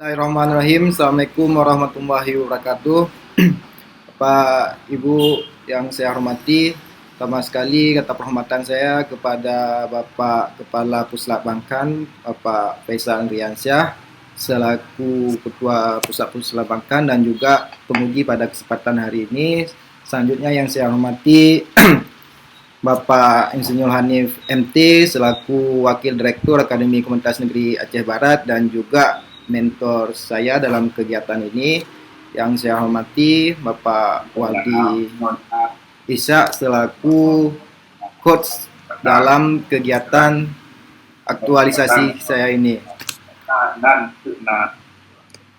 Bismillahirrahmanirrahim. Assalamualaikum warahmatullahi wabarakatuh. Bapak Ibu yang saya hormati, pertama sekali kata penghormatan saya kepada Bapak Kepala Puslap Bangkan, Bapak Faisal Andriansyah, selaku Ketua Pusat Puslap Bangkan dan juga penguji pada kesempatan hari ini. Selanjutnya yang saya hormati Bapak Insinyur Hanif MT selaku Wakil Direktur Akademi Komunitas Negeri Aceh Barat dan juga mentor saya dalam kegiatan ini. Yang saya hormati Bapak Waldi Ishak selaku coach dalam kegiatan aktualisasi saya ini.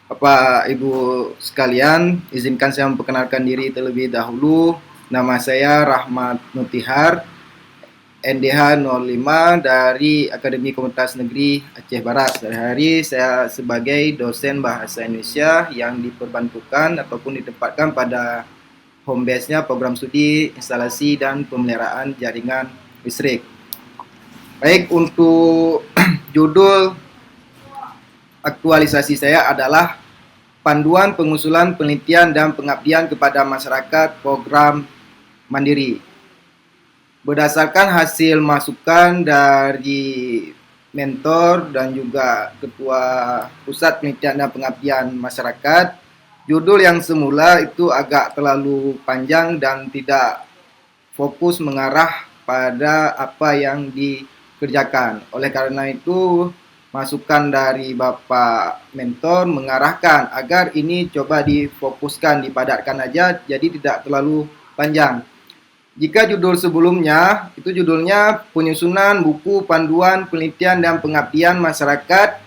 Bapak Ibu sekalian, izinkan saya memperkenalkan diri terlebih dahulu. Nama saya Rahmat Nutihar, NDH 05 dari Akademi Komunitas Negeri Aceh Barat. Sehari-hari saya sebagai dosen Bahasa Indonesia yang diperbantukan ataupun ditempatkan pada home base-nya program studi instalasi dan pemeliharaan jaringan listrik. Baik, untuk judul aktualisasi saya adalah Panduan Pengusulan Penelitian dan Pengabdian kepada Masyarakat Program Mandiri. Berdasarkan hasil masukan dari mentor dan juga Ketua Pusat Penelitian dan Pengabdian Masyarakat, judul yang semula itu agak terlalu panjang dan tidak fokus mengarah pada apa yang dikerjakan. Oleh karena itu, masukan dari Bapak mentor mengarahkan agar ini coba difokuskan, dipadatkan aja, jadi tidak terlalu panjang. Jika judul sebelumnya, itu judulnya Penyusunan Buku Panduan Penelitian dan Pengabdian Masyarakat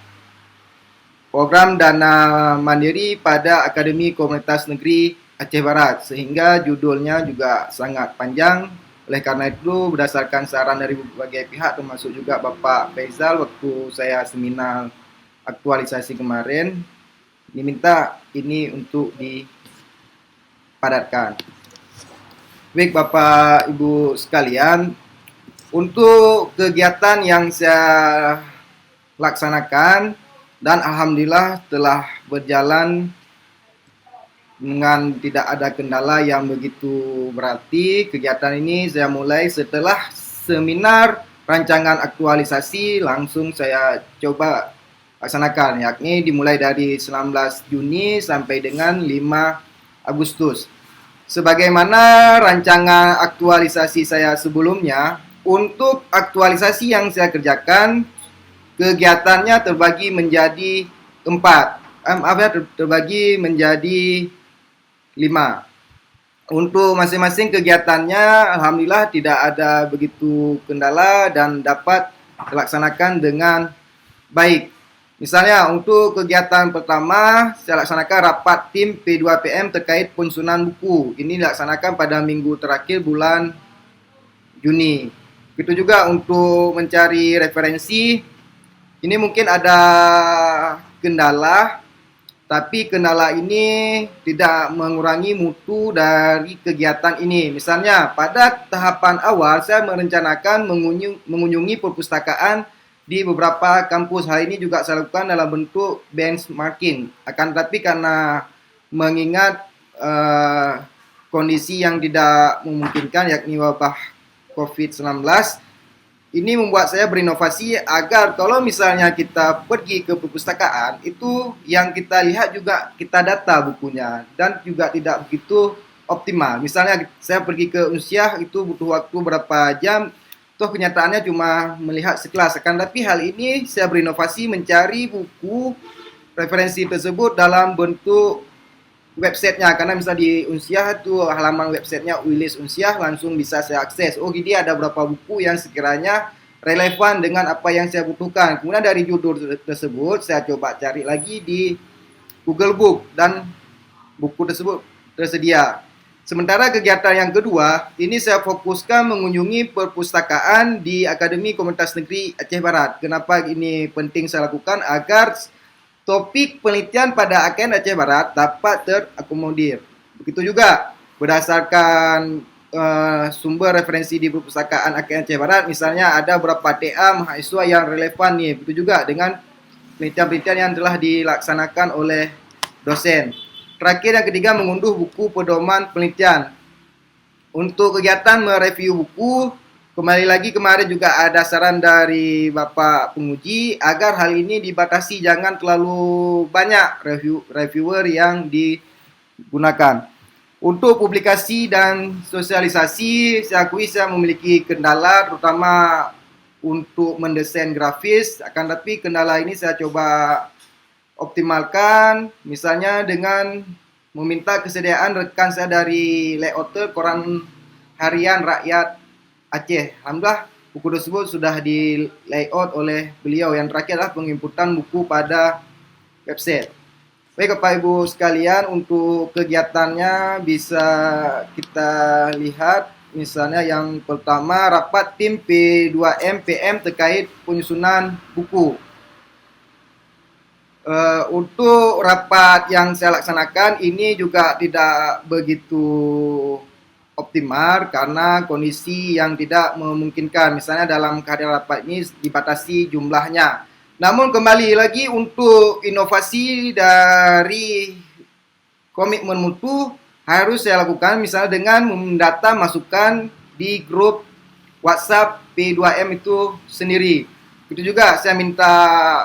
Program Dana Mandiri pada Akademi Komunitas Negeri Aceh Barat, sehingga judulnya juga sangat panjang. Oleh karena itu, berdasarkan saran dari berbagai pihak, termasuk juga Bapak Faisal waktu saya seminar aktualisasi kemarin, diminta ini untuk dipadatkan. Baik Bapak Ibu sekalian, untuk kegiatan yang saya laksanakan dan alhamdulillah telah berjalan dengan tidak ada kendala yang begitu berarti. Kegiatan ini saya mulai setelah seminar rancangan aktualisasi langsung saya coba laksanakan, yakni dimulai dari 19 Juni sampai dengan 5 Agustus. Sebagaimana rancangan aktualisasi saya sebelumnya, untuk aktualisasi yang saya kerjakan, kegiatannya terbagi menjadi 4. Terbagi menjadi 5. Untuk masing-masing kegiatannya, alhamdulillah tidak ada begitu kendala dan dapat dilaksanakan dengan baik. Misalnya untuk kegiatan pertama, saya laksanakan rapat tim P2PM terkait penyusunan buku. Ini dilaksanakan pada minggu terakhir bulan Juni. Begitu juga untuk mencari referensi, ini mungkin ada kendala, tapi kendala ini tidak mengurangi mutu dari kegiatan ini. Misalnya, pada tahapan awal saya merencanakan mengunjungi perpustakaan di beberapa kampus. Hal ini juga saya lakukan dalam bentuk benchmarking. Akan tetapi karena mengingat kondisi yang tidak memungkinkan, yakni wabah COVID-19, ini membuat saya berinovasi agar kalau misalnya kita pergi ke perpustakaan, itu yang kita lihat juga kita data bukunya dan juga tidak begitu optimal. Misalnya saya pergi ke Unsyah itu butuh waktu berapa jam, toh kenyataannya cuma melihat sekelas. Akan tapi hal ini saya berinovasi mencari buku referensi tersebut dalam bentuk websitenya, karena misalnya di Unsyah itu halaman websitenya Wilis Unsyah, langsung bisa saya akses. Oh, jadi ada berapa buku yang sekiranya relevan dengan apa yang saya butuhkan. Kemudian dari judul tersebut saya coba cari lagi di Google Book dan buku tersebut tersedia. Sementara kegiatan yang kedua, ini saya fokuskan mengunjungi perpustakaan di Akademi Komunitas Negeri Aceh Barat. Kenapa ini penting saya lakukan? Agar topik penelitian pada AKN Aceh Barat dapat terakomodir. Begitu juga berdasarkan sumber referensi di perpustakaan AKN Aceh Barat, misalnya ada beberapa TA mahasiswa yang relevan nih. Begitu juga dengan penelitian-penelitian yang telah dilaksanakan oleh dosen. Terakhir yang ketiga, mengunduh buku pedoman penelitian. Untuk kegiatan mereview buku, kembali lagi kemarin juga ada saran dari Bapak penguji agar hal ini dibatasi, jangan terlalu banyak reviewer yang digunakan. Untuk publikasi dan sosialisasi, saya akui saya memiliki kendala, terutama untuk mendesain grafis. Akan tapi kendala ini saya coba optimalkan, misalnya dengan meminta kesediaan rekan saya dari layouter koran harian rakyat Aceh. Alhamdulillah buku tersebut sudah di layout oleh beliau. Yang terakhir adalah penginputan buku pada website. Baik Bapak Ibu sekalian, untuk kegiatannya bisa kita lihat. Misalnya yang pertama, rapat tim P2M PM terkait penyusunan buku. Untuk rapat yang saya laksanakan ini juga tidak begitu optimal karena kondisi yang tidak memungkinkan. Misalnya dalam kehadiran rapat ini dibatasi jumlahnya. Namun kembali lagi untuk inovasi dari komitmen mutu harus saya lakukan, misalnya dengan mendata masukan di grup WhatsApp P2M itu sendiri. Itu juga saya minta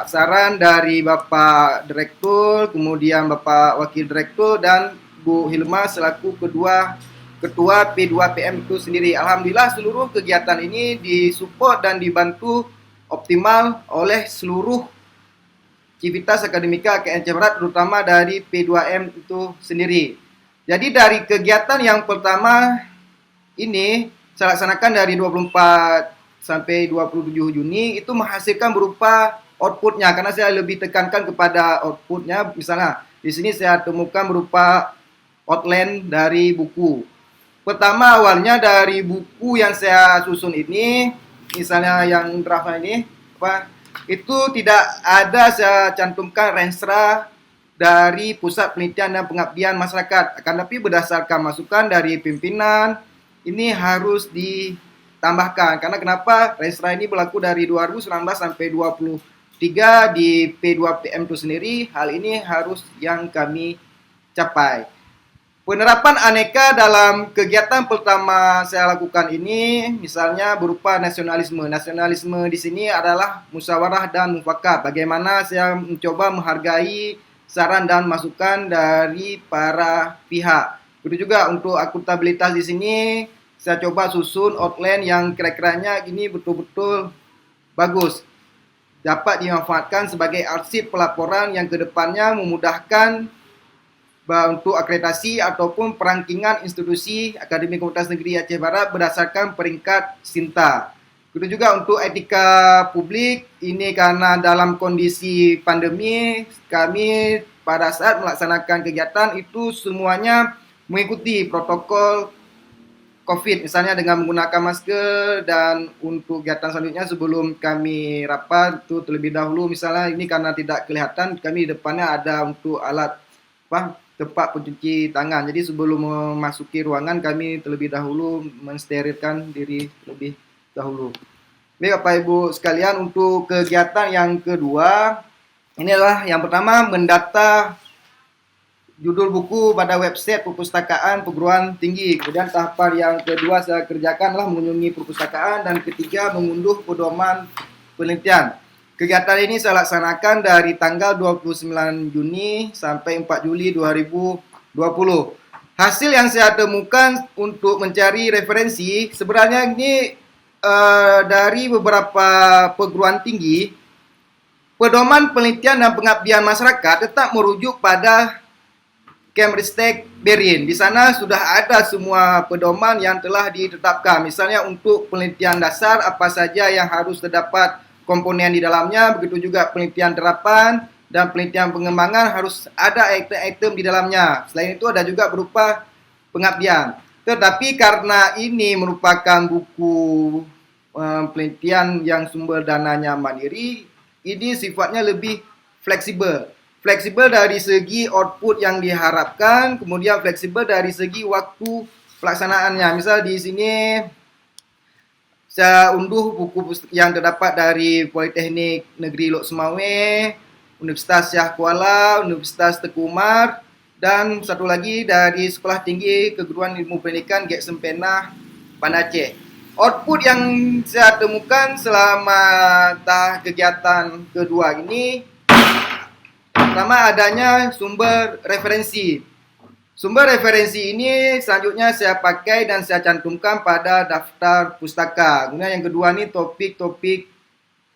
saran dari Bapak Direktur, kemudian Bapak Wakil Direktur, dan Bu Hilma selaku Ketua P2PM itu sendiri. Alhamdulillah seluruh kegiatan ini disupport dan dibantu optimal oleh seluruh Civitas Akademika KN Aceh Barat, terutama dari P2M itu sendiri. Jadi dari kegiatan yang pertama ini saya laksanakan dari 24 sampai 27 Juni itu menghasilkan berupa outputnya, karena saya lebih tekankan kepada outputnya. Misalnya di sini saya temukan berupa outline dari buku. Pertama awalnya dari buku yang saya susun ini, misalnya yang draft ini, itu tidak ada saya cantumkan renstra dari Pusat Penelitian dan Pengabdian Masyarakat. Akan tapi berdasarkan masukan dari pimpinan, ini harus ditambahkan. Karena kenapa? Renstra ini berlaku dari 2019 sampai 23 di P2PM itu sendiri. Hal ini harus yang kami capai. Penerapan aneka dalam kegiatan pertama saya lakukan ini, misalnya berupa nasionalisme. Nasionalisme di sini adalah musyawarah dan mufakat. Bagaimana saya mencoba menghargai saran dan masukan dari para pihak. Begitu juga untuk akuntabilitas di sini, saya coba susun outline yang kira-kiranya ini betul-betul bagus, dapat dimanfaatkan sebagai arsip pelaporan yang kedepannya memudahkan untuk akreditasi ataupun perankingan institusi Akademi Komunitas Negeri Aceh Barat berdasarkan peringkat SINTA. Begitu juga untuk etika publik, ini karena dalam kondisi pandemi, kami pada saat melaksanakan kegiatan itu semuanya mengikuti protokol COVID, misalnya dengan menggunakan masker. Dan untuk kegiatan selanjutnya sebelum kami rapat itu terlebih dahulu, misalnya ini karena tidak kelihatan, kami di depannya ada untuk alat tempat pencuci tangan. Jadi sebelum memasuki ruangan kami terlebih dahulu mensterilkan diri terlebih dahulu. Baik Bapak Ibu sekalian, untuk kegiatan yang kedua, inilah yang pertama, mendata judul buku pada website perpustakaan perguruan tinggi. Kemudian tahapan yang kedua saya kerjakanlah mengunjungi perpustakaan, dan ketiga mengunduh pedoman penelitian. Kegiatan ini saya laksanakan dari tanggal 29 Juni sampai 4 Juli 2020. Hasil yang saya temukan untuk mencari referensi, sebenarnya ini dari beberapa perguruan tinggi, pedoman penelitian dan pengabdian masyarakat tetap merujuk pada Kemristek Berin. Di sana sudah ada semua pedoman yang telah ditetapkan. Misalnya untuk penelitian dasar apa saja yang harus terdapat komponen di dalamnya, begitu juga penelitian terapan dan penelitian pengembangan harus ada item-item di dalamnya. Selain itu ada juga berupa pengabdian. Tetapi karena ini merupakan buku penelitian yang sumber dananya mandiri, ini sifatnya lebih fleksibel. Fleksibel dari segi output yang diharapkan, kemudian fleksibel dari segi waktu pelaksanaannya. Misal di sini saya unduh buku yang terdapat dari Politeknik Negeri Lok Semawe, Universitas Shah Kuala, Universitas Tengku Umar, dan satu lagi dari Sekolah Tinggi Keguruan Ilmu Pendidikan GEK Sempenah, Banda Aceh. Output yang saya temukan selama kegiatan kedua ini, pertama adanya sumber referensi. Sumber referensi ini selanjutnya saya pakai dan saya cantumkan pada daftar pustaka. Kemudian yang kedua ini topik-topik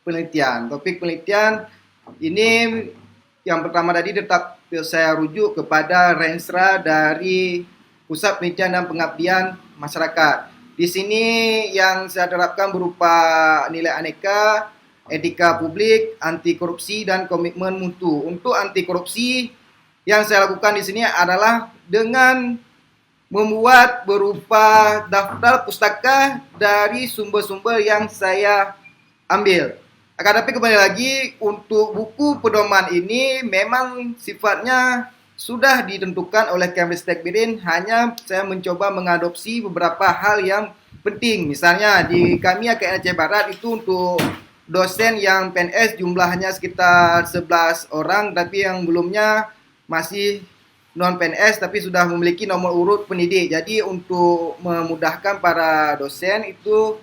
penelitian. Topik penelitian ini yang pertama tadi tetap saya rujuk kepada Renstra dari Pusat Penelitian dan Pengabdian Masyarakat. Di sini yang saya terapkan berupa nilai aneka, etika publik, anti korupsi, dan komitmen mutu. Untuk anti korupsi yang saya lakukan di sini adalah dengan membuat berupa daftar pustaka dari sumber-sumber yang saya ambil. Akan tapi kembali lagi, untuk buku pedoman ini memang sifatnya sudah ditentukan oleh Kemristek BIDIN, hanya saya mencoba mengadopsi beberapa hal yang penting. Misalnya di kami AKN Aceh Barat itu untuk dosen yang PNS jumlahnya sekitar 11 orang, tapi yang belumnya masih non PNS tapi sudah memiliki nomor urut pendidik. Jadi untuk memudahkan para dosen itu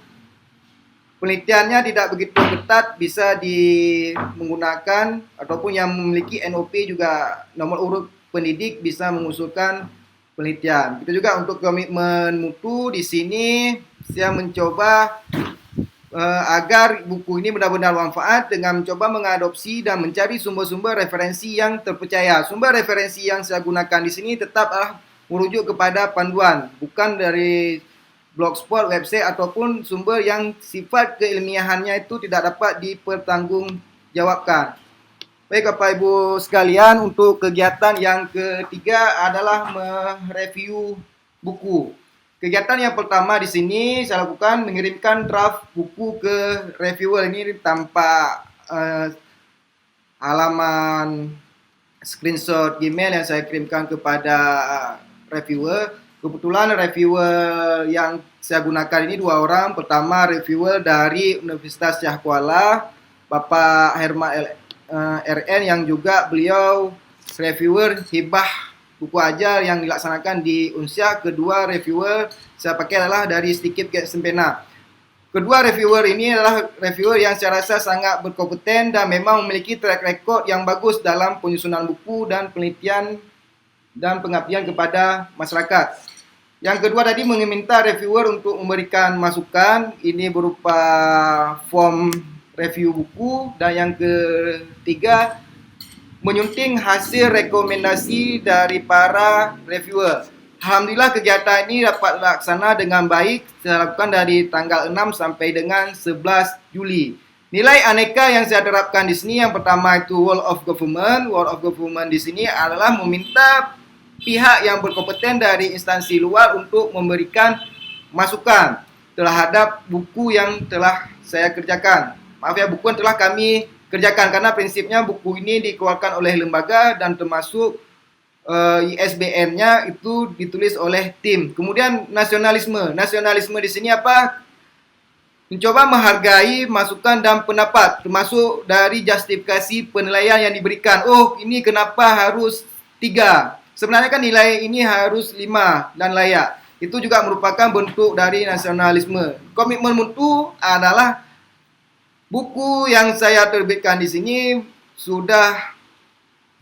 penelitiannya tidak begitu ketat, bisa menggunakan ataupun yang memiliki NOP juga nomor urut pendidik bisa mengusulkan penelitian. Itu juga untuk komitmen mutu di sini saya mencoba agar buku ini benar-benar manfaat dengan mencoba mengadopsi dan mencari sumber-sumber referensi yang terpercaya. Sumber referensi yang saya gunakan di sini tetaplah merujuk kepada panduan, bukan dari blogspot, website ataupun sumber yang sifat keilmiahannya itu tidak dapat dipertanggungjawabkan. Baik Bapak Ibu sekalian, untuk kegiatan yang ketiga adalah mereview buku. Kegiatan yang pertama di sini saya lakukan mengirimkan draft buku ke reviewer ini tanpa halaman screenshot Gmail yang saya kirimkan kepada reviewer. Kebetulan reviewer yang saya gunakan ini dua orang. Pertama reviewer dari Universitas Shah Kuala, Bapak Herma RN, yang juga beliau reviewer hibah buku ajar yang dilaksanakan di Unsyah. Kedua reviewer saya pakai adalah dari Sedikit GEK Sempenah. Kedua reviewer ini adalah reviewer yang saya rasa sangat berkompeten dan memang memiliki track record yang bagus dalam penyusunan buku dan penelitian dan pengabdian kepada masyarakat. Yang kedua tadi meminta reviewer untuk memberikan masukan, ini berupa form review buku. Dan yang ketiga menyunting hasil rekomendasi dari para reviewer. Alhamdulillah kegiatan ini dapat dilaksana dengan baik. Saya lakukan dari tanggal 6 sampai dengan 11 Juli. Nilai aneka yang saya terapkan di sini yang pertama itu World of Government. World of Government di sini adalah meminta pihak yang berkompeten dari instansi luar untuk memberikan masukan terhadap buku yang telah saya kerjakan. Maaf ya, buku yang telah kami kerjakan, karena prinsipnya buku ini dikeluarkan oleh lembaga dan termasuk ISBN-nya itu ditulis oleh tim. Kemudian nasionalisme. Nasionalisme di sini apa? Mencoba menghargai masukan dan pendapat, termasuk dari justifikasi penilaian yang diberikan. Oh, ini kenapa harus 3? Sebenarnya kan nilai ini harus 5 dan layak. Itu juga merupakan bentuk dari nasionalisme. Komitmen mutu adalah buku yang saya terbitkan di sini sudah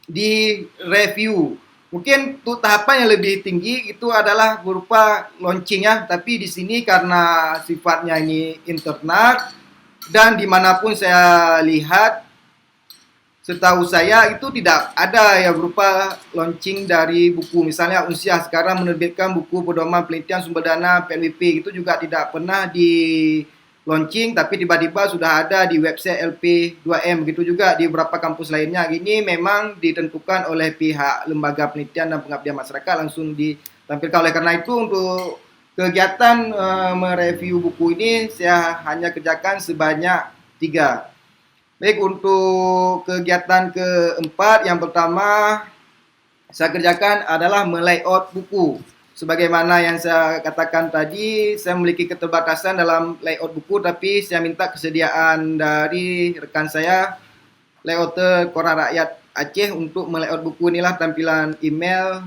direview. Mungkin untuk tahapan yang lebih tinggi itu adalah berupa launching ya, tapi di sini karena sifatnya ini internal dan dimanapun saya lihat, setahu saya itu tidak ada yang berupa launching dari buku. Misalnya Unsyah sekarang menerbitkan buku pedoman penelitian sumber dana PNBP, itu juga tidak pernah di launching, tapi tiba-tiba sudah ada di website LP2M. Begitu juga di beberapa kampus lainnya. Ini memang ditentukan oleh pihak lembaga penelitian dan pengabdian masyarakat, langsung ditampilkan. Oleh karena itu untuk kegiatan mereview buku ini saya hanya kerjakan sebanyak 3. Baik, untuk kegiatan keempat yang pertama saya kerjakan adalah melayout buku. Sebagaimana yang saya katakan tadi, saya memiliki keterbatasan dalam layout buku, tapi saya minta kesediaan dari rekan saya layouter Koran Rakyat Aceh untuk melayout buku. Inilah tampilan email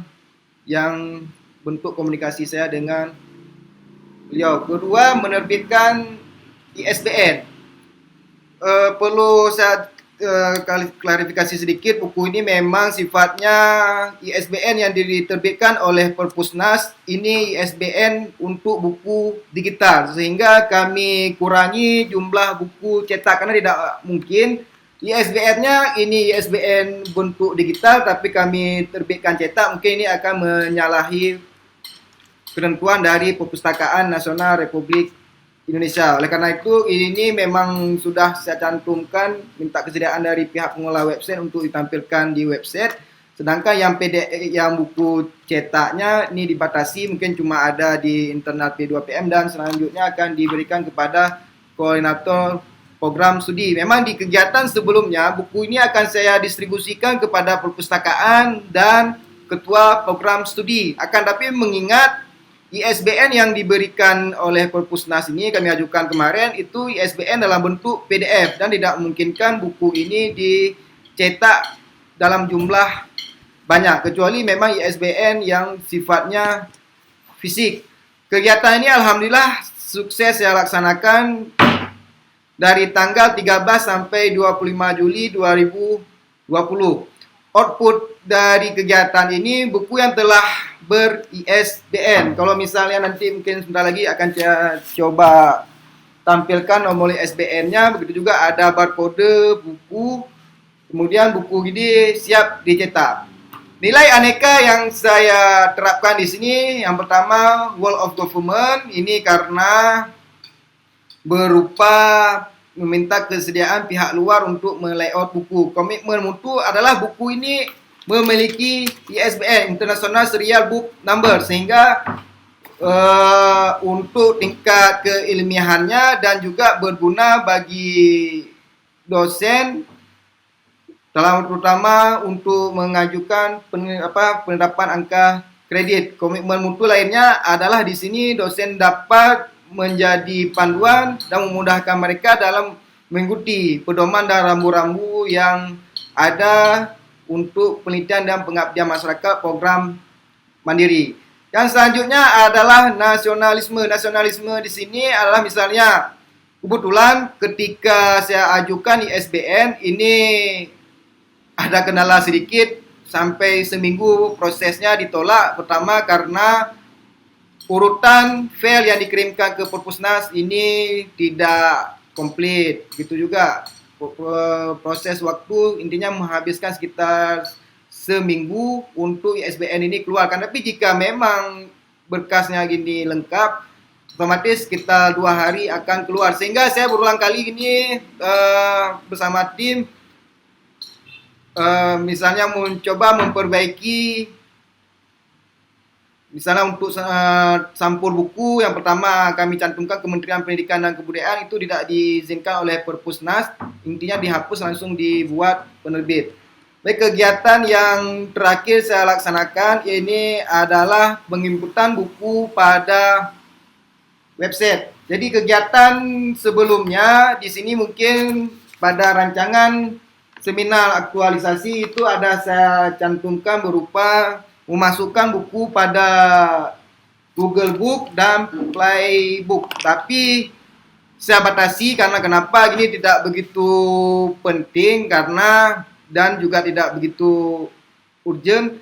yang bentuk komunikasi saya dengan beliau. Kedua, menerbitkan ISBN. Perlu saya klarifikasi sedikit, buku ini memang sifatnya ISBN yang diterbitkan oleh Perpusnas. Ini ISBN untuk buku digital, sehingga kami kurangi jumlah buku cetak karena tidak mungkin ISBN-nya ini ISBN bentuk digital tapi kami terbitkan cetak. Mungkin ini akan menyalahi ketentuan dari Perpustakaan Nasional Republik Indonesia. Oleh karena itu, ini memang sudah saya cantumkan minta kesediaan dari pihak pengelola website untuk ditampilkan di website. Sedangkan yang PDF, yang buku cetaknya ini dibatasi, mungkin cuma ada di internal P2PM dan selanjutnya akan diberikan kepada koordinator program studi. Memang di kegiatan sebelumnya, buku ini akan saya distribusikan kepada perpustakaan dan ketua program studi. Akan tapi mengingat ISBN yang diberikan oleh Perpusnas ini kami ajukan kemarin itu ISBN dalam bentuk PDF dan tidak memungkinkan buku ini dicetak dalam jumlah banyak kecuali memang ISBN yang sifatnya fisik. Kegiatan ini alhamdulillah sukses saya laksanakan dari tanggal 13 sampai 25 Juli 2020. Output dari kegiatan ini buku yang telah ber-ISBN. Kalau misalnya nanti mungkin sebentar lagi akan saya coba tampilkan nomor ISBN-nya. Begitu juga ada barcode buku. Kemudian buku ini siap dicetak. Nilai aneka yang saya terapkan di sini, yang pertama Wall of Government. Ini karena berupa meminta kesediaan pihak luar untuk melayout buku. Komitmen mutu adalah buku ini memiliki ISBN International Serial Book Number sehingga untuk tingkat keilmiahannya dan juga berguna bagi dosen dalam terutama untuk mengajukan penerapan angka kredit. Komitmen mutu lainnya adalah di sini dosen dapat menjadi panduan dan memudahkan mereka dalam mengikuti pedoman dan rambu-rambu yang ada untuk penelitian dan pengabdian masyarakat program mandiri. Yang selanjutnya adalah nasionalisme. Nasionalisme di sini adalah misalnya kebetulan ketika saya ajukan ISBN ini ada kendala sedikit sampai seminggu prosesnya ditolak. Pertama karena urutan file yang dikirimkan ke Perpusnas ini tidak komplit. Begitu juga proses waktu intinya menghabiskan sekitar seminggu untuk ISBN ini keluarkan. Tapi jika memang berkasnya gini lengkap, otomatis kita 2 hari akan keluar. Sehingga saya berulang kali ini bersama tim misalnya mencoba memperbaiki. Misalnya untuk sampul buku, yang pertama kami cantumkan Kementerian Pendidikan dan Kebudayaan itu tidak diizinkan oleh Perpusnas, intinya dihapus langsung dibuat penerbit. Baik, kegiatan yang terakhir saya laksanakan ini adalah penginputan buku pada website. Jadi kegiatan sebelumnya di sini mungkin pada rancangan seminar aktualisasi itu ada saya cantumkan berupa memasukkan buku pada Google Book dan Playbook. Tapi saya batasi karena kenapa ini tidak begitu penting karena dan juga tidak begitu urgent.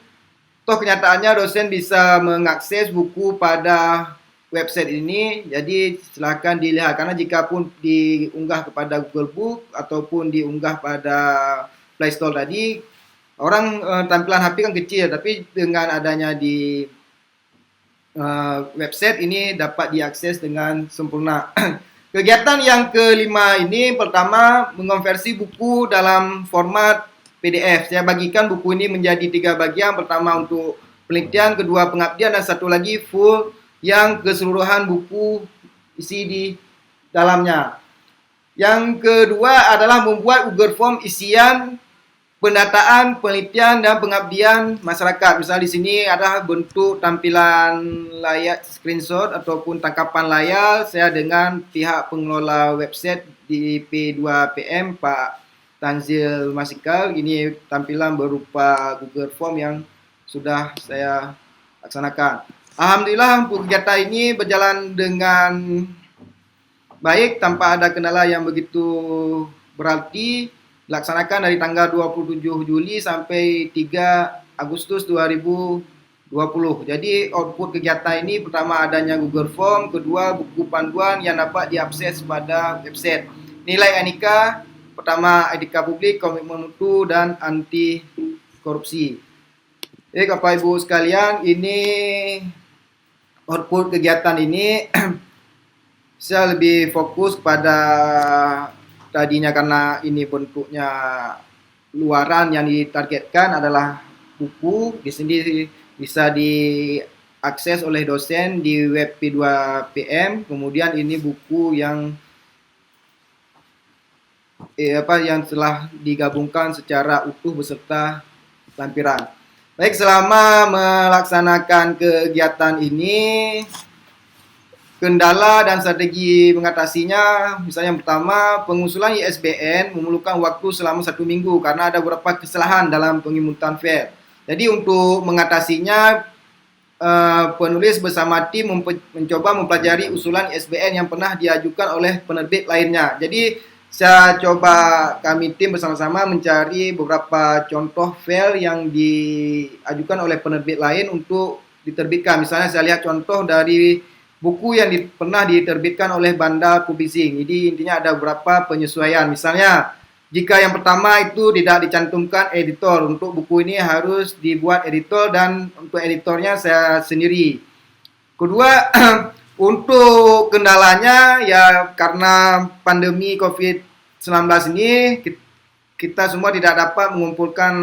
Toh kenyataannya dosen bisa mengakses buku pada website ini. Jadi silakan dilihat karena jika pun diunggah kepada Google Book ataupun diunggah pada Play Store tadi, orang tampilan HP kan kecil, tapi dengan adanya di website ini dapat diakses dengan sempurna. Kegiatan yang kelima ini pertama mengonversi buku dalam format PDF. Saya bagikan buku ini menjadi 3 bagian. Pertama untuk penelitian, kedua pengabdian, dan satu lagi full yang keseluruhan buku isi di dalamnya. Yang kedua adalah membuat Google Form isian pendataan, penelitian, dan pengabdian masyarakat. Misal di sini ada bentuk tampilan layar screenshot ataupun tangkapan layar saya dengan pihak pengelola website di P2PM Pak Tanzil Masikal. Ini tampilan berupa Google Form yang sudah saya laksanakan. Alhamdulillah untuk kegiatan ini berjalan dengan baik tanpa ada kendala yang begitu berarti. Dilaksanakan dari tanggal 27 Juli sampai 3 Agustus 2020. Jadi output kegiatan ini pertama adanya Google Form, kedua buku panduan yang dapat diakses pada website. Nilai NIK pertama etika publik, komitmen mutu, dan anti korupsi. Jadi Bapak Ibu sekalian, ini output kegiatan ini saya lebih fokus pada tadinya karena ini bentuknya luaran yang ditargetkan adalah buku. Di sini bisa diakses oleh dosen di web P2PM. Kemudian ini buku yang yang telah digabungkan secara utuh beserta lampiran. Baik, selama melaksanakan kegiatan ini, kendala dan strategi mengatasinya, misalnya yang pertama, pengusulan ISBN memerlukan waktu selama 1 minggu karena ada beberapa kesalahan dalam pengimutan file. Jadi untuk mengatasinya, penulis bersama tim mencoba mempelajari usulan ISBN yang pernah diajukan oleh penerbit lainnya. Jadi saya coba kami tim bersama-sama mencari beberapa contoh file yang diajukan oleh penerbit lain untuk diterbitkan. Misalnya saya lihat contoh dari buku yang pernah diterbitkan oleh Bandar Publishing. Jadi intinya ada beberapa penyesuaian. Misalnya, jika yang pertama itu tidak dicantumkan editor, untuk buku ini harus dibuat editor dan untuk editornya saya sendiri. Kedua, untuk kendalanya ya karena pandemi COVID-19 ini kita semua tidak dapat mengumpulkan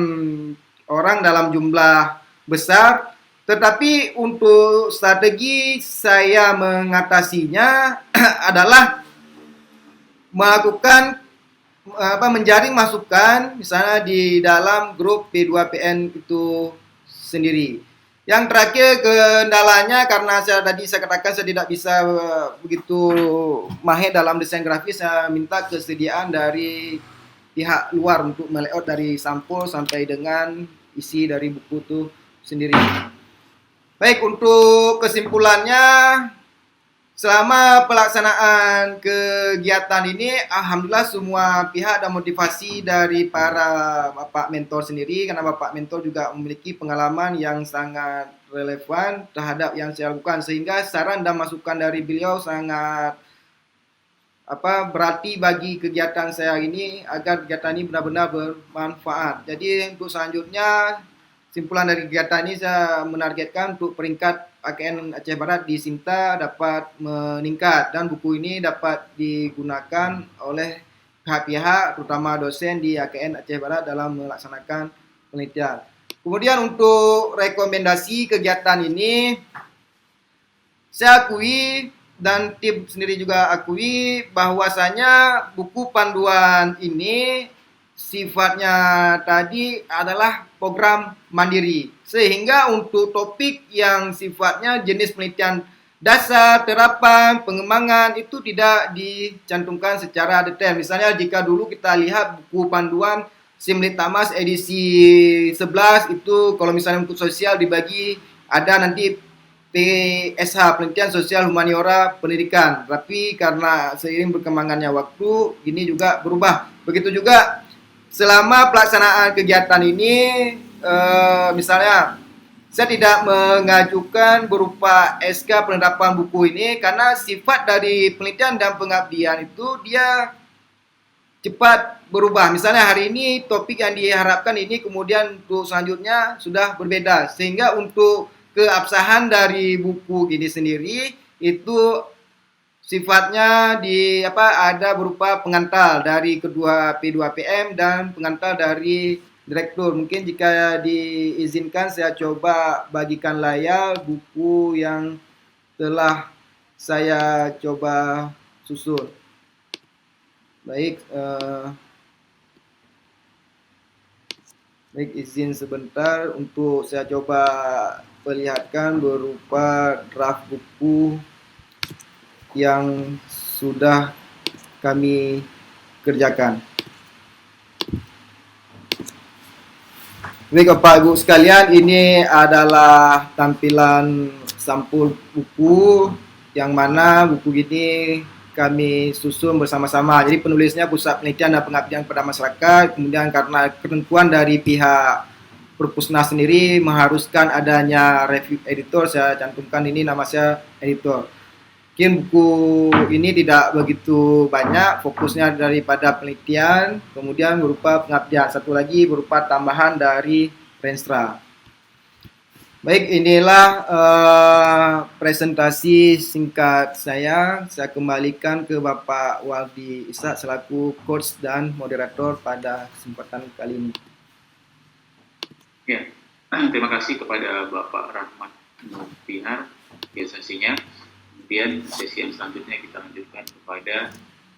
orang dalam jumlah besar. Tetapi untuk strategi saya mengatasinya adalah melakukan menjaring masukan misalnya di dalam grup P2PN itu sendiri. Yang terakhir kendalanya karena saya katakan saya tidak bisa begitu mahir dalam desain grafis, saya minta kesediaan dari pihak luar untuk melayout dari sampul sampai dengan isi dari buku itu sendiri. Baik, untuk kesimpulannya, selama pelaksanaan kegiatan ini, alhamdulillah semua pihak dan motivasi dari para Bapak Mentor sendiri, karena Bapak Mentor juga memiliki pengalaman yang sangat relevan terhadap yang saya lakukan, sehingga saran dan masukan dari beliau sangat berarti bagi kegiatan saya ini agar kegiatan ini benar-benar bermanfaat. Jadi untuk selanjutnya, simpulan dari kegiatan ini saya menargetkan untuk peringkat AKN Aceh Barat di Sinta dapat meningkat dan buku ini dapat digunakan oleh pihak-pihak terutama dosen di AKN Aceh Barat dalam melaksanakan penelitian. Kemudian untuk rekomendasi kegiatan ini, saya akui dan tim sendiri juga akui bahwasanya buku panduan ini sifatnya tadi adalah program mandiri, sehingga untuk topik yang sifatnya jenis penelitian dasar, terapan, pengembangan itu tidak dicantumkan secara detail. Misalnya jika dulu kita lihat buku panduan Simlit Tamas edisi 11 itu kalau misalnya untuk sosial dibagi ada nanti PSH, penelitian sosial humaniora pendidikan. Tapi karena seiring berkembangannya waktu ini juga berubah. Begitu juga selama pelaksanaan kegiatan ini, misalnya saya tidak mengajukan berupa SK penerapan buku ini karena sifat dari penelitian dan pengabdian itu dia cepat berubah. Misalnya hari ini topik yang diharapkan ini kemudian untuk selanjutnya sudah berbeda, sehingga untuk keabsahan dari buku ini sendiri itu sifatnya ada berupa pengantar dari kedua P2PM dan pengantar dari direktur. Mungkin jika diizinkan saya coba bagikan layar buku yang telah saya coba susun. Baik, izin sebentar untuk saya coba perlihatkan berupa draft buku yang sudah kami kerjakan. Baik Bapak Ibu sekalian, ini adalah tampilan sampul buku yang mana buku ini kami susun bersama-sama. Jadi penulisnya Pusat Penelitian dan Pengabdian kepada Masyarakat. Kemudian karena ketentuan dari pihak Perpusnas sendiri mengharuskan adanya review editor, saya cantumkan ini nama saya editor. Mungkin buku ini tidak begitu banyak, fokusnya daripada penelitian, kemudian berupa pengabdian. Satu lagi berupa tambahan dari Renstra. Baik, inilah presentasi singkat saya. Saya kembalikan ke Bapak Waldi Ishak selaku coach dan moderator pada kesempatan kali ini. Ya, terima kasih kepada Bapak Rahmat Nurtihar sesinya. Kemudian sesi yang selanjutnya kita lanjutkan kepada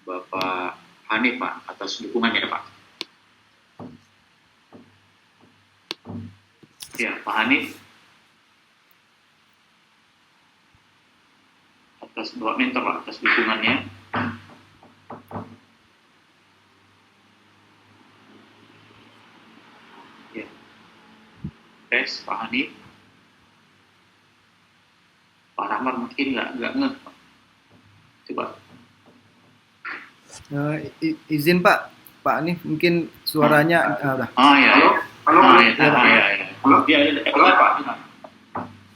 Bapak Hanif, Pak, atas dukungannya, Pak. Ya, Pak Hanif, atas Bapak Mentor, Pak, atas dukungannya. Ya, tes Pak Hanif. Pak Rahmat mungkin nggak ngeh, Pak. Coba. Izin Pak, Pak Hanif mungkin suaranya udah. Oh ya. Halo. Halo. Ya, Pak.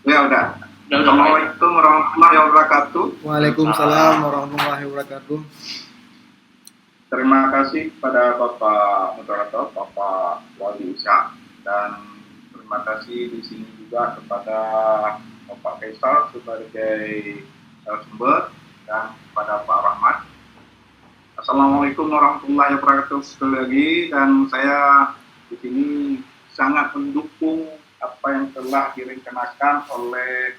Ya udah. Assalamualaikum warahmatullahi wabarakatuh. Waalaikumsalam warahmatullahi wabarakatuh. Terima kasih kepada Bapak Moderator, Bapak Waldi Ishak, dan terima kasih di sini juga kepada Bapak Faisal sebagai sumber dan kepada Pak Rahmat. Assalamualaikum warahmatullahi wabarakatuh sekali lagi, dan saya di sini sangat mendukung apa yang telah direncanakan oleh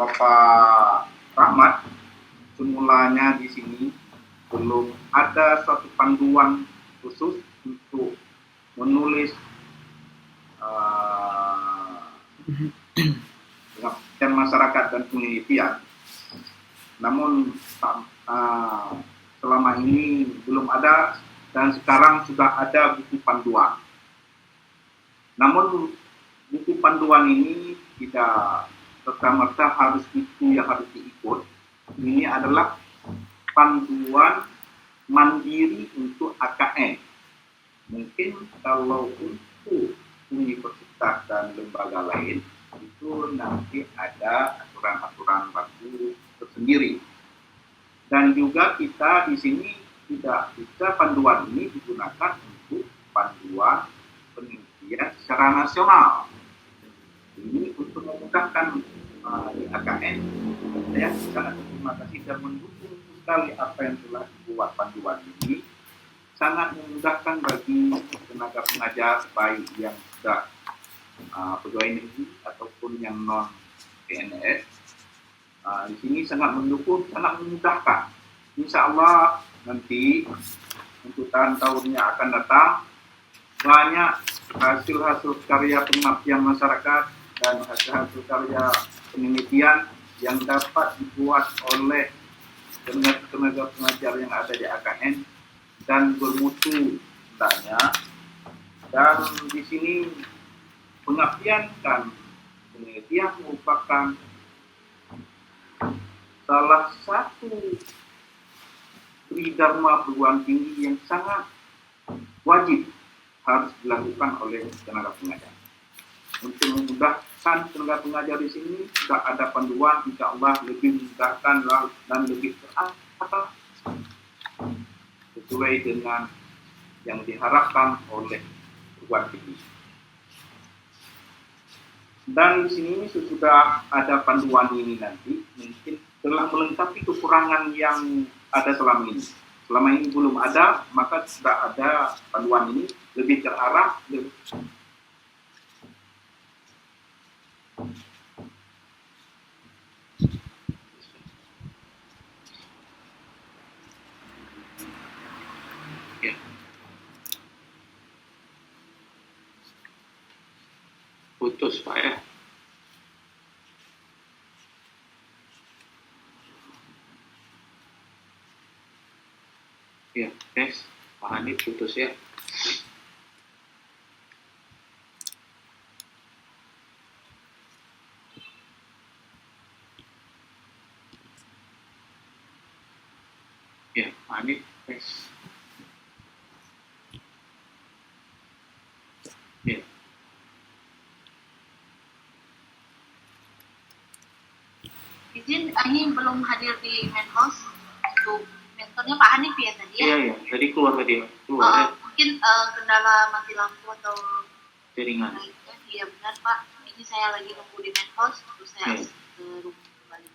Bapak Rahmat. Semulanya di sini belum ada suatu panduan khusus untuk menulis pengabdian masyarakat dan penelitian. Namun selama ini belum ada, dan sekarang sudah ada buku panduan. Namun buku panduan ini tidak serta-merta harus itu yang harus diikut. Ini adalah panduan mandiri untuk AKN. Mungkin kalau untuk universitas dan lembaga lain itu nanti ada aturan-aturan baku tersendiri. Dan juga kita di sini tidak bisa panduan ini digunakan untuk panduan penelitian secara nasional. Ini untuk memudahkan di AKN. Saya sangat terima kasih dan mendukung sekali apa yang telah dibuat panduan ini. Sangat memudahkan bagi tenaga pengajar baik yang sudah pegawai negeri ataupun yang non PNS. Di sini sangat mendukung, sangat memudahkan. Insya Allah nanti untuk tahun-tahun yang akan datang banyak hasil-hasil karya pengabdian masyarakat dan hasil-hasil karya penelitian yang dapat dibuat oleh tenaga pengajar yang ada di AKN dan bermutu hendaknya. Dan di sini pengabdian dan penelitian merupakan salah satu tridharma perguruan tinggi yang sangat wajib harus dilakukan oleh tenaga pengajar. Untuk memudahkan tenaga pengajar di sini sudah ada panduan, insya Allah lebih memudahkan dan lebih terarah sesuai dengan yang diharapkan oleh perguruan tinggi. Dan di sini sesudah ada panduan ini nanti mungkin telah melengkapi kekurangan yang ada selama ini. Selama ini belum ada, maka sudah ada panduan ini lebih terarah. Putus, Pak, ya. Ya, tes Pak Hanif putus ya. Hanif tes. Ya. Izin, ini belum hadir di main house untuk mentornya Pak Hanif ya tadi ya? Iya, iya. Tadi keluar tadi. Keluar. Mungkin kendala mati lampu atau Jaringan. Iya benar Pak. Ini saya lagi nunggu di main house, terus saya Iya. ke rumah kembali.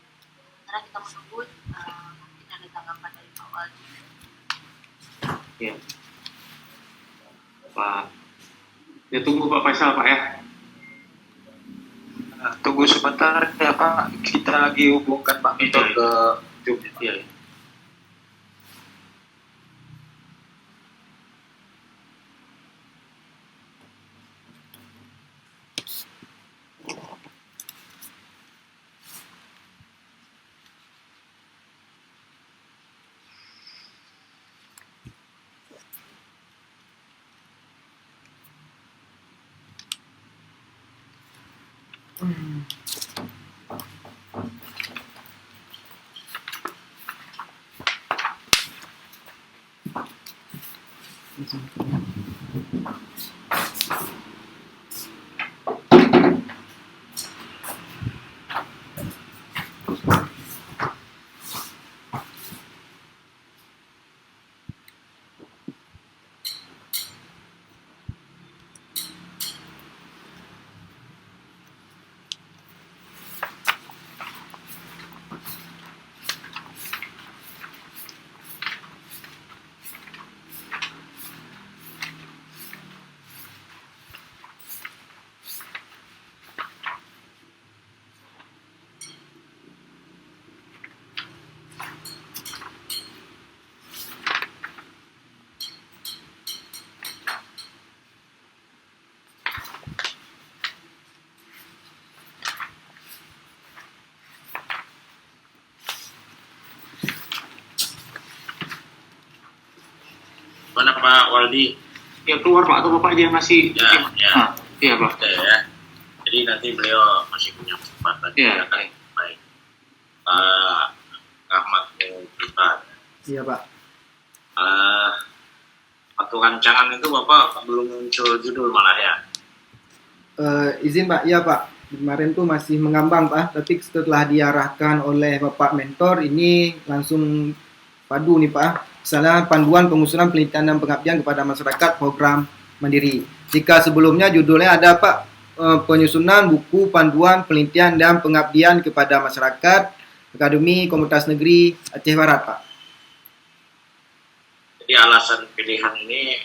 Sekarang kita menunggu mungkin ada tanggapan dari Pak Waldi. Iya. Pak. Ya tunggu Pak Faisal Pak ya. Tunggu sebentar ya Pak, kita lagi hubungkan Pak Mentor ke Zoom. Iya. Mana Pak Waldi? Ya keluar Pak atau Bapak dia masih. Ya, ya. Iya Pak. Oke ya. Jadi nanti beliau masih punya kesempatan. Iya. Baik. Pak Ahmad Mukhtar. Iya Pak. Waktu rancangan itu Bapak belum muncul judul malah ya. Izin Pak, iya Pak. Kemarin tuh masih mengambang Pak, tapi setelah diarahkan oleh Bapak Mentor ini langsung padu nih Pak. Misalnya panduan pengusulan penelitian dan pengabdian kepada masyarakat program mandiri. Jika sebelumnya judulnya ada Pak, penyusunan buku panduan penelitian dan pengabdian kepada masyarakat Akademi Komunitas Negeri Aceh Barat Pak. Jadi alasan pilihan ini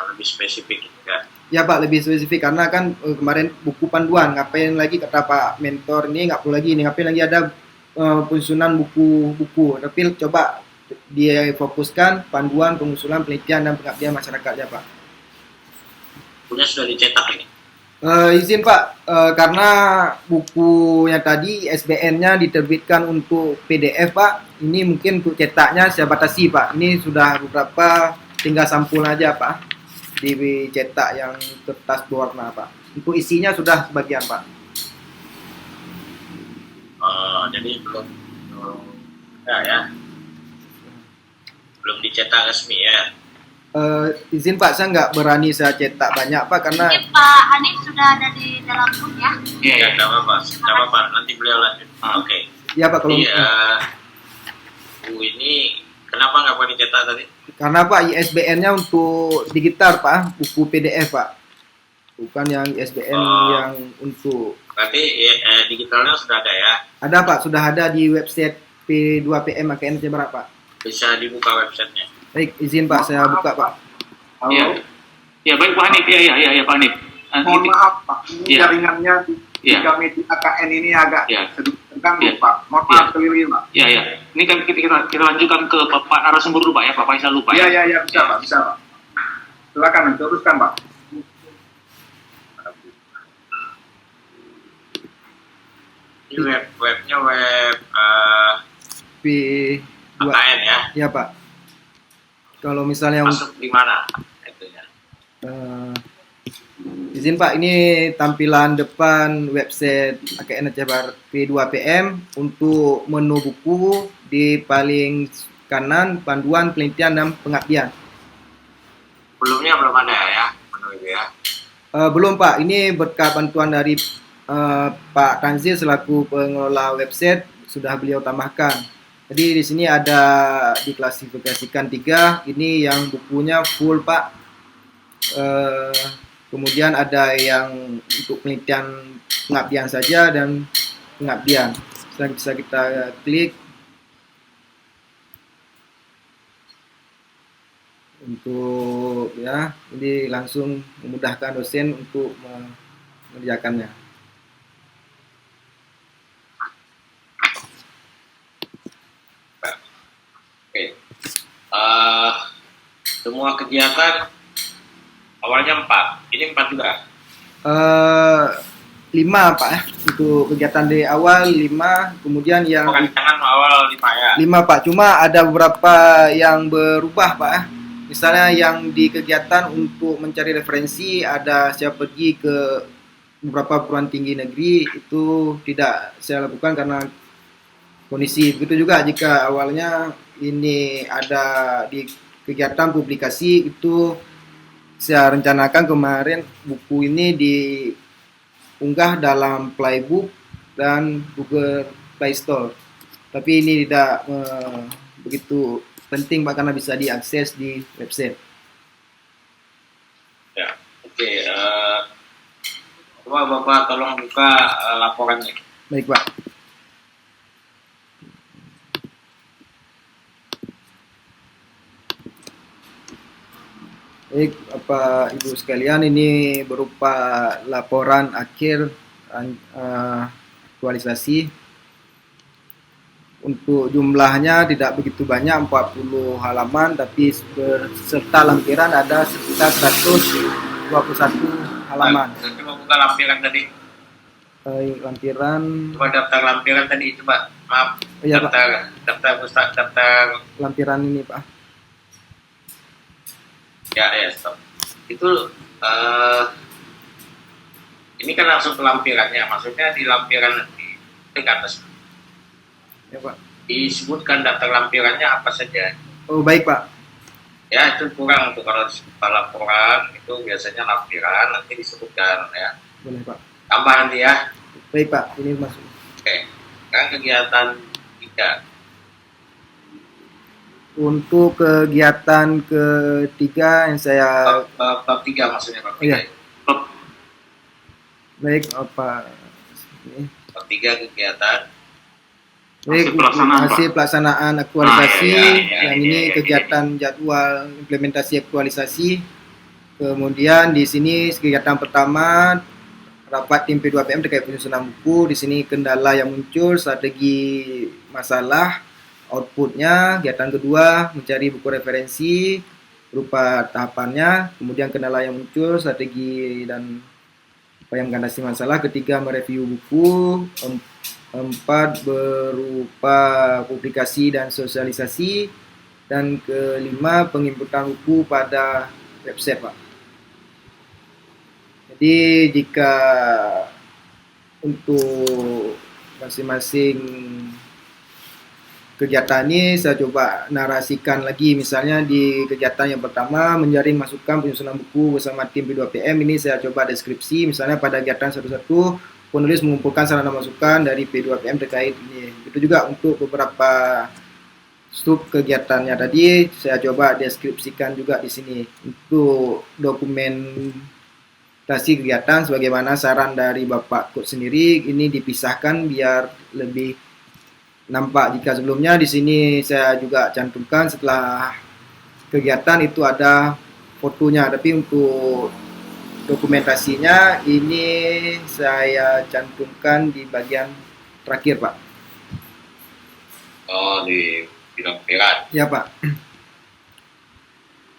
lebih spesifik ya. Ya Pak, lebih spesifik karena kan kemarin buku panduan, ngapain lagi kata Pak Mentor ini nggak perlu lagi ini, ngapain lagi ada penyusunan buku-buku, tapi coba dia fokuskan panduan pengusulan penelitian dan pengabdian masyarakat ya Pak. Bukunya sudah dicetak ini. Izin Pak, karena bukunya tadi SBN-nya diterbitkan untuk PDF Pak, ini mungkin untuk cetaknya saya batasi Pak. Ini sudah beberapa, tinggal sampul aja Pak, dicetak yang kertas berwarna Pak. Untuk isinya sudah sebagian Pak. Jadi belum ya. Belum dicetak resmi ya. Izin Pak, saya nggak berani saya cetak banyak Pak karena Mungkin Pak Hanif sudah ada di dalam room ya? Iya. Ya, tidak apa-apa. Nanti beliau lanjut. Oke. ya Pak kalau Jadi buku ini kenapa nggak boleh dicetak tadi? karena Pak ISBN-nya untuk digital Pak, buku PDF Pak, bukan yang ISBN yang untuk Berarti digitalnya sudah ada ya. ada Pak, sudah ada di website P2PM AKN Aceh Barat Pak. Bisa dibuka websitenya. Baik, izin Pak saya buka Pak. Halo. Iya. Ya baik Pak Hanif. Iya Pak Hanif. Mohon maaf Pak, ini Iya. jaringannya di Iya. kami di AKN ini agak Iya. sedikit terganggu Iya. Pak. Mohon maaf sekali Pak. Iya. Ini kan kita lanjutkan ke Pak narasumber dulu Pak ya, Pak Faisal dulu Pak. Iya, bisa Pak, bisa Pak. Silakan teruskan Pak. Ini webnya web P2 AKN ya. ya Pak. Kalau misalnya Masuk di mana? Itunya. izin Pak, ini tampilan depan website AKN Aceh Barat P2PM. Untuk menu buku di paling kanan panduan penelitian dan pengabdian. Sebelumnya belum ada ya, menu itu ya. Belum Pak, ini berkat bantuan dari Pak Tanzil selaku pengelola website sudah beliau tambahkan. Jadi di sini ada diklasifikasikan 3, ini yang bukunya full Pak. Kemudian ada yang untuk penelitian pengabdian saja dan pengabdian. Setelah bisa kita klik untuk ya, ini langsung memudahkan dosen untuk mengerjakannya. Oke. Semua kegiatan awalnya 4, ini 4 juga. 5 Pak ya, untuk kegiatan dari awal 5, kemudian yang Jangan awal 5 ya. 5 Pak, cuma ada beberapa yang berubah Pak ya. Misalnya yang di kegiatan untuk mencari referensi, ada saya pergi ke beberapa perguruan tinggi negeri, itu tidak saya lakukan karena kondisi. Begitu juga jika awalnya ini ada di kegiatan publikasi, itu saya rencanakan kemarin buku ini diunggah dalam Playbook dan Google Play Store. Tapi ini tidak begitu penting Pak karena bisa diakses di website. Ya, oke. Coba Bapak tolong buka laporannya. Baik Pak. Baik Bapak Ibu sekalian, ini berupa laporan akhir aktualisasi. Untuk jumlahnya tidak begitu banyak, 40 halaman, tapi beserta lampiran ada sekitar 121 halaman. Coba buka lampiran tadi. Lampiran, Coba daftar lampiran tadi, coba. Maaf. Iya, Pak. Daftar pusat, daftar. lampiran ini Pak. Ya, stop. Itu ini kan langsung ke lampirannya. Maksudnya di lampiran di atas Ya Pak. disebutkan daftar lampirannya apa saja. Oh baik Pak. Ya, itu kurang untuk kalau disebut laporan itu biasanya lampiran nanti disebutkan ya. Boleh Pak. Tambah nanti ya. Baik Pak, ini masuk. Oke. Sekarang kegiatan 3. Untuk kegiatan ketiga yang saya Bab 3 maksudnya bab 3. Iya. Bab baik apa ini. 3 kegiatan. Baik, pelaksanaan, hasil pelaksanaan aktualisasi, yang ini iya. kegiatan jadwal implementasi aktualisasi. Kemudian di sini kegiatan pertama rapat tim P2PM terkait penyusunan buku. Di sini kendala yang muncul, strategi masalah, outputnya. Kegiatan kedua mencari buku referensi berupa tahapannya. Kemudian kendala yang muncul, strategi dan apa yang mengandasi masalah. Ketiga mereview buku. 4 berupa publikasi dan sosialisasi, dan kelima penginputan buku pada website Pak. Jadi jika untuk masing-masing kegiatan ini saya coba narasikan lagi, misalnya di kegiatan yang pertama menjaring masukan penyusunan buku bersama tim P2PM, ini saya coba deskripsi, misalnya pada kegiatan 1.1 penulis mengumpulkan sarana masukan dari P2PM terkait ini. Itu juga untuk beberapa sub kegiatannya tadi saya coba deskripsikan juga di sini. Untuk dokumentasi kegiatan sebagaimana saran dari Bapak Kut sendiri, ini dipisahkan biar lebih nampak. Jika sebelumnya di sini saya juga cantumkan setelah kegiatan itu ada fotonya, tapi untuk dokumentasinya ini saya cantumkan di bagian terakhir Pak. Oh, di lampiran. Ya Pak.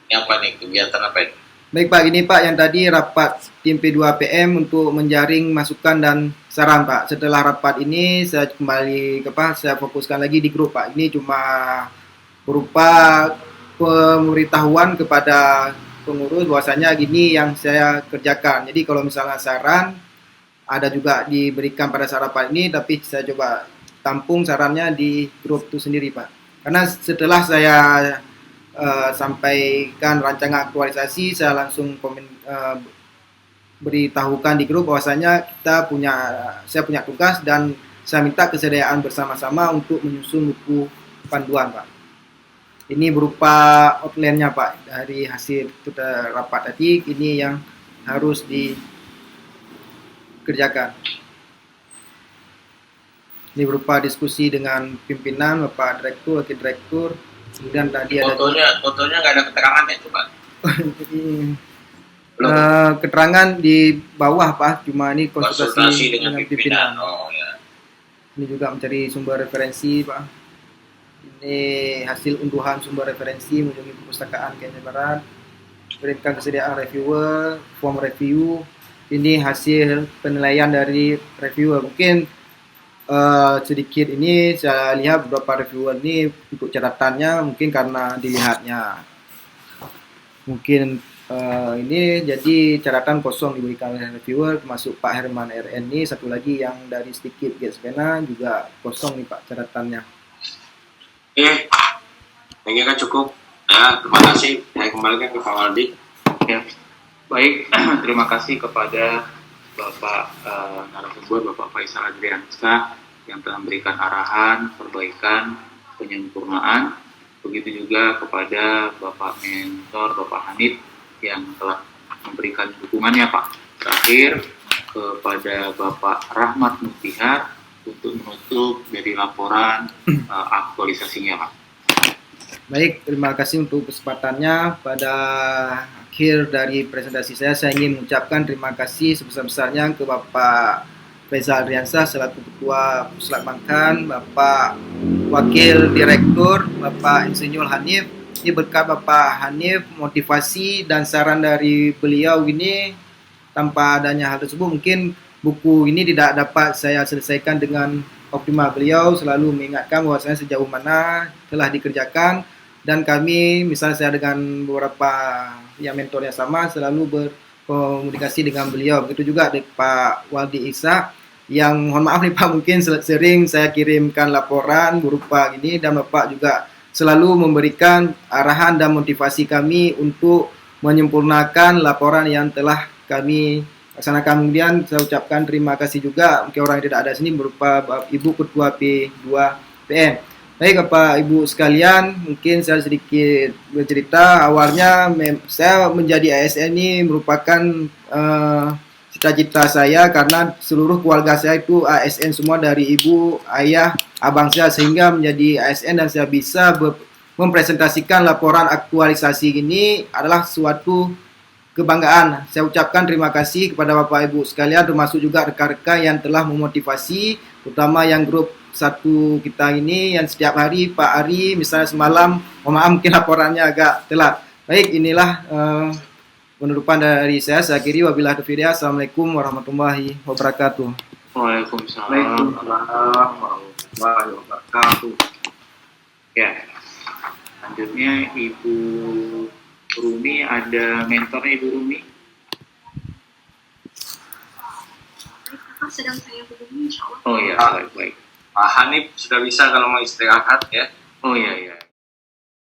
Ini apa nih, kegiatan apa ini? Baik Pak, ini Pak yang tadi rapat tim P2PM untuk menjaring masukan dan saran Pak. Setelah rapat ini saya kembali ke Pak, saya fokuskan lagi di grup Pak. Ini cuma berupa pemberitahuan kepada pengurus bahwasanya gini yang saya kerjakan. Jadi kalau misalnya saran ada juga diberikan pada rapat ini, tapi saya coba tampung sarannya di grup itu sendiri Pak. Karena setelah saya sampaikan rancangan aktualisasi, saya langsung beritahukan di grup bahwasanya saya punya tugas dan saya minta kesediaan bersama-sama untuk menyusun buku panduan, Pak. Ini berupa outline-nya, Pak, dari hasil rapat tadi. Ini yang harus dikerjakan. Ini berupa diskusi dengan pimpinan, Bapak Direktur, Wakil Direktur, kemudian tadi ada Fotonya nggak ada keterangannya coba. keterangan di bawah, Pak, cuma ini Konsultasi dengan pimpinan. Oh ya. Ini juga mencari sumber referensi, Pak. Ini hasil unduhan sumber referensi mengunjungi perpustakaan Kenya Barat, berikan kesediaan reviewer, form review. Ini hasil penilaian dari reviewer. Mungkin sedikit ini saya lihat beberapa reviewer ini untuk catatannya mungkin karena dilihatnya mungkin ini jadi catatan kosong diberikan oleh reviewer, termasuk Pak Herman RN ini. Satu lagi yang dari sedikit Getspena juga kosong nih, Pak, catatannya. Oke, ini kan cukup. Ya, terima kasih. Saya kembalikan ke Pak Waldi. Ya, baik. Terima kasih kepada Bapak narasumber, Bapak Faisal Adrianska, yang telah memberikan arahan, perbaikan, penyempurnaan. Begitu juga kepada Bapak Mentor, Bapak Hanif, yang telah memberikan dukungannya, Pak. Terakhir, kepada Bapak Rahmat Mutihar untuk menutup dari laporan aktualisasinya, Pak. Baik, terima kasih untuk kesempatannya. Pada akhir dari presentasi saya ingin mengucapkan terima kasih sebesar-besarnya ke Bapak Faisal Adriansa selaku Ketua Puslat Bangkan, Bapak Wakil Direktur, Bapak Insinyur Hanif. Ini berkat Bapak Hanif, motivasi dan saran dari beliau ini, tanpa adanya hal tersebut mungkin buku ini tidak dapat saya selesaikan dengan optimal. Beliau selalu mengingatkan bahwasanya sejauh mana telah dikerjakan, dan kami, misalnya saya dengan beberapa yang mentor yang sama, selalu berkomunikasi dengan beliau. Begitu juga dengan Pak Waldi Isa, yang mohon maaf nih Pak, mungkin sering saya kirimkan laporan berupa gini, dan Bapak juga selalu memberikan arahan dan motivasi kami untuk menyempurnakan laporan yang telah kami laksanakan. Kemudian saya ucapkan terima kasih juga mungkin orang yang tidak ada sini berupa Ibu Ketua P2PM. Baik Bapak Ibu sekalian, mungkin saya sedikit bercerita. Awalnya saya menjadi ASN ini merupakan cita-cita saya, karena seluruh keluarga saya itu ASN semua, dari ibu, ayah, abang saya, sehingga menjadi ASN dan saya bisa mempresentasikan laporan aktualisasi ini adalah suatu kebanggaan. Saya ucapkan terima kasih kepada Bapak Ibu sekalian, termasuk juga rekan-rekan yang telah memotivasi, terutama yang grup satu kita ini yang setiap hari, Pak Ari misalnya semalam, maaf mungkin laporannya agak telat. Baik, inilah penutupan dari saya. Saya akhiri, wabillahi taufiq. Assalamualaikum warahmatullahi wabarakatuh. Waalaikumsalam warahmatullahi wabarakatuh. Ya, selanjutnya Ibu Rumi, ada mentornya Ibu Rumi. Sedang saya hubungi, insya Allah. Oh ya, baik-baik. Pak Hanif sudah bisa kalau mau istirahat ya. Oh iya, iya.